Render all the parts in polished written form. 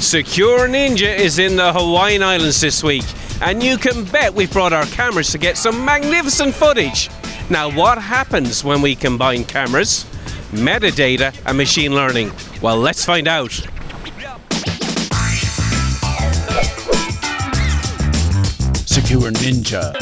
Secure Ninja is in the Hawaiian Islands this week, and you can bet we've brought our cameras to get some magnificent footage. Now, what happens when we combine cameras, metadata, and machine learning? Well, let's find out. Secure Ninja.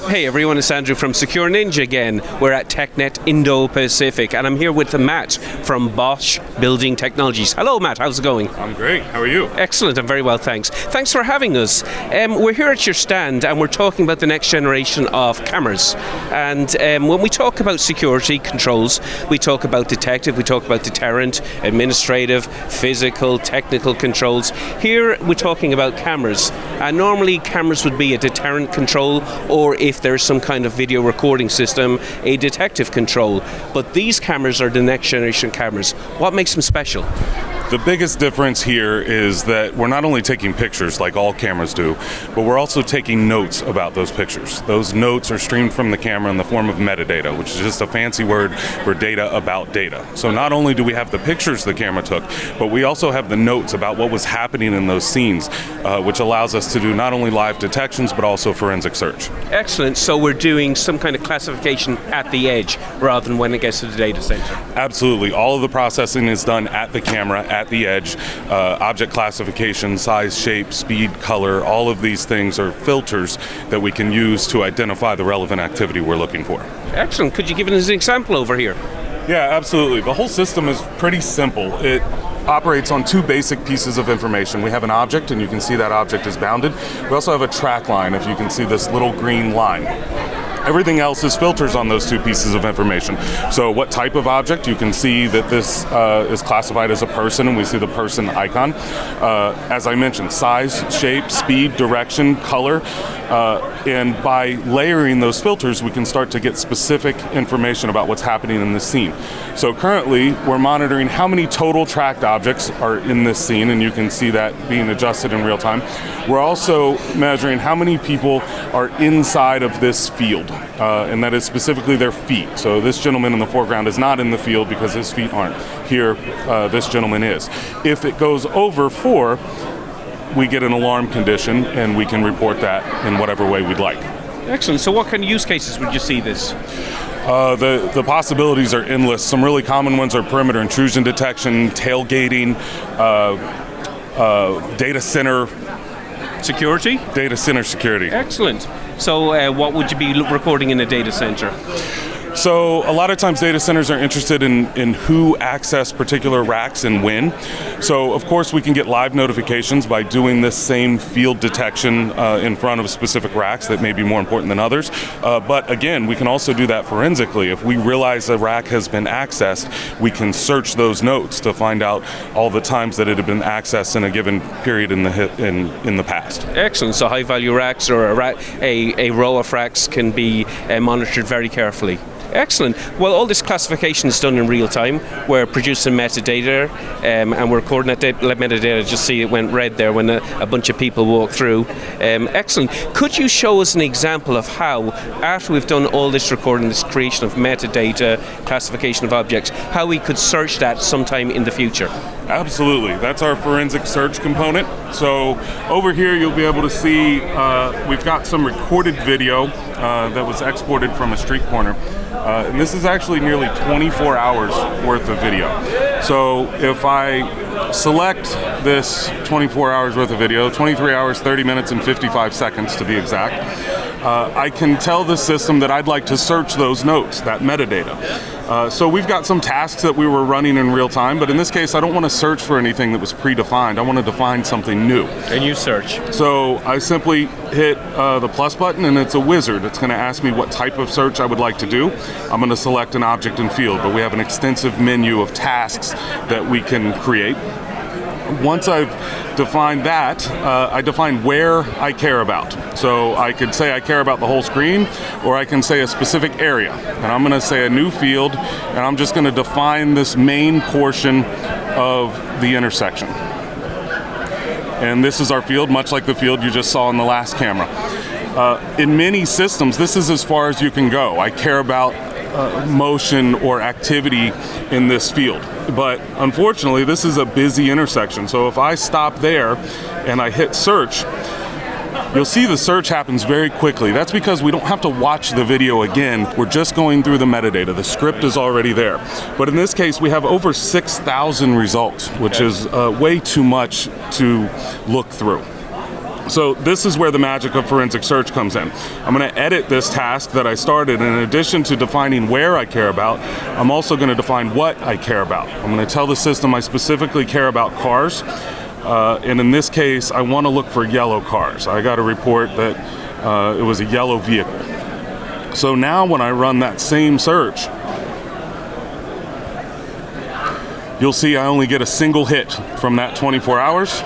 Hey everyone, it's Andrew from Secure Ninja again. We're at TechNet Indo-Pacific, and I'm here with Matt from Bosch Building Technologies. Hello Matt, how's it going? I'm great, how are you? Excellent, I'm very well, thanks. Thanks for having us. We're here at your stand and we're talking about the next generation of cameras. And when we talk about security controls, we talk about detective, we talk about deterrent, administrative, physical, technical controls. Here we're talking about cameras. And normally cameras would be a deterrent control, or if there's some kind of video recording system, a detective control. But these cameras are the next generation cameras. What makes them special? The biggest difference here is that we're not only taking pictures like all cameras do, but we're also taking notes about those pictures. Those notes are streamed from the camera in the form of metadata, which is just a fancy word for data about data. So not only do we have the pictures the camera took, but we also have the notes about what was happening in those scenes, which allows us to do not only live detections, but also forensic search. Excellent. So we're doing some kind of classification at the edge rather than when it gets to the data center. Absolutely. All of the processing is done at the camera, at the edge. Object classification, size, shape, speed, color, all of these things are filters that we can use to identify the relevant activity we're looking for. Excellent. Could you give us an example over here? Yeah, absolutely. The whole system is pretty simple. It operates on two basic pieces of information. We have an object, and you can see that object is bounded. We also have a track line, if you can see this little green line. Everything else is filters on those two pieces of information. So what type of object? You can see that this is classified as a person, and we see the person icon. As I mentioned, size, shape, speed, direction, color. And by layering those filters, we can start to get specific information about what's happening in this scene. So currently, we're monitoring how many total tracked objects are in this scene, and you can see that being adjusted in real time. We're also measuring how many people are inside of this field, and that is specifically their feet. So this gentleman in the foreground is not in the field because his feet aren't. Here, this gentleman is. If it goes over 4, we get an alarm condition, and we can report that in whatever way we'd like. Excellent. So what kind of use cases would you see this? The possibilities are endless. Some really common ones are perimeter intrusion detection, tailgating, data center security? Data center security. Excellent. So what would you be recording in a data center? So a lot of times data centers are interested in who access particular racks and when. So of course we can get live notifications by doing this same field detection in front of specific racks that may be more important than others. But again, we can also do that forensically. If we realize a rack has been accessed, we can search those notes to find out all the times that it had been accessed in a given period in the past. Excellent. So high value racks or a row of racks can be monitored very carefully. Excellent. Well, all this classification is done in real time. We're producing metadata and we're recording that metadata. Just see it went red there when a bunch of people walked through. Excellent. Could you show us an example of how, after we've done all this recording, this creation of metadata, classification of objects, how we could search that sometime in the future? Absolutely. That's our forensic search component. So over here you'll be able to see we've got some recorded video that was exported from a street corner. And this is actually nearly 24 hours worth of video. So if I select this 24 hours worth of video, 23 hours, 30 minutes, and 55 seconds to be exact, I can tell the system that I'd like to search those notes, that metadata. So we've got some tasks that we were running in real time, but in this case I don't want to search for anything that was predefined. I want to define something new. And you search? So I simply hit the plus button, and it's a wizard. It's going to ask me what type of search I would like to do. I'm going to select an object and field, but we have an extensive menu of tasks that we can create. Once I've defined that, I define where I care about. So I could say I care about the whole screen, or I can say a specific area. And I'm going to say a new field, and I'm just going to define this main portion of the intersection. And this is our field, much like the field you just saw in the last camera. In many systems, this is as far as you can go. I care about motion or activity in this field. But unfortunately, this is a busy intersection. So if I stop there and I hit search, you'll see the search happens very quickly. That's because we don't have to watch the video again. We're just going through the metadata. The script is already there. But in this case, we have over 6,000 results, which is way too much to look through. So this is where the magic of forensic search comes in. I'm going to edit this task that I started. In addition to defining where I care about, I'm also going to define what I care about. I'm going to tell the system I specifically care about cars. And in this case, I want to look for yellow cars. I got a report that it was a yellow vehicle. So now when I run that same search, you'll see I only get a single hit from that 24 hours.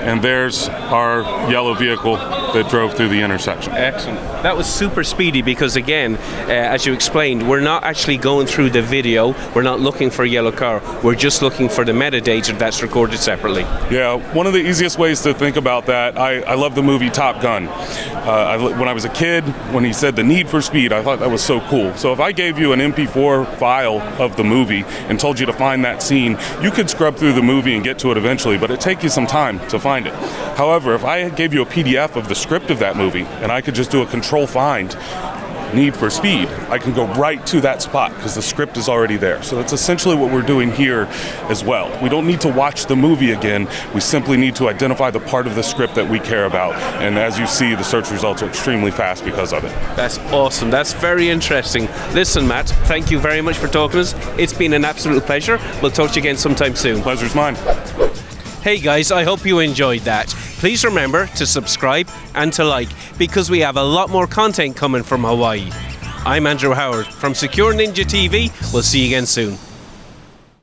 And there's our yellow vehicle that drove through the intersection. Excellent. That was super speedy because, again, as you explained, we're not actually going through the video. We're not looking for a yellow car. We're just looking for the metadata that's recorded separately. Yeah, one of the easiest ways to think about that, I love the movie Top Gun. When I was a kid, when he said the need for speed, I thought that was so cool. So if I gave you an MP4 file of the movie and told you to find that scene, you could scrub through the movie and get to it eventually, but it'd take you some time to find it. However, if I gave you a PDF of the script of that movie and I could just do a control find, need for speed, I can go right to that spot because the script is already there. So that's essentially what we're doing here as well. We don't need to watch the movie again. We simply need to identify the part of the script that we care about. And as you see, the search results are extremely fast because of it. That's awesome. That's very interesting. Listen, Matt, thank you very much for talking to us. It's been an absolute pleasure. We'll talk to you again sometime soon. Pleasure's mine. Hey guys, I hope you enjoyed that. Please remember to subscribe and to like, because we have a lot more content coming from Hawaii. I'm Andrew Howard from SecureNinjaTV. We'll see you again soon.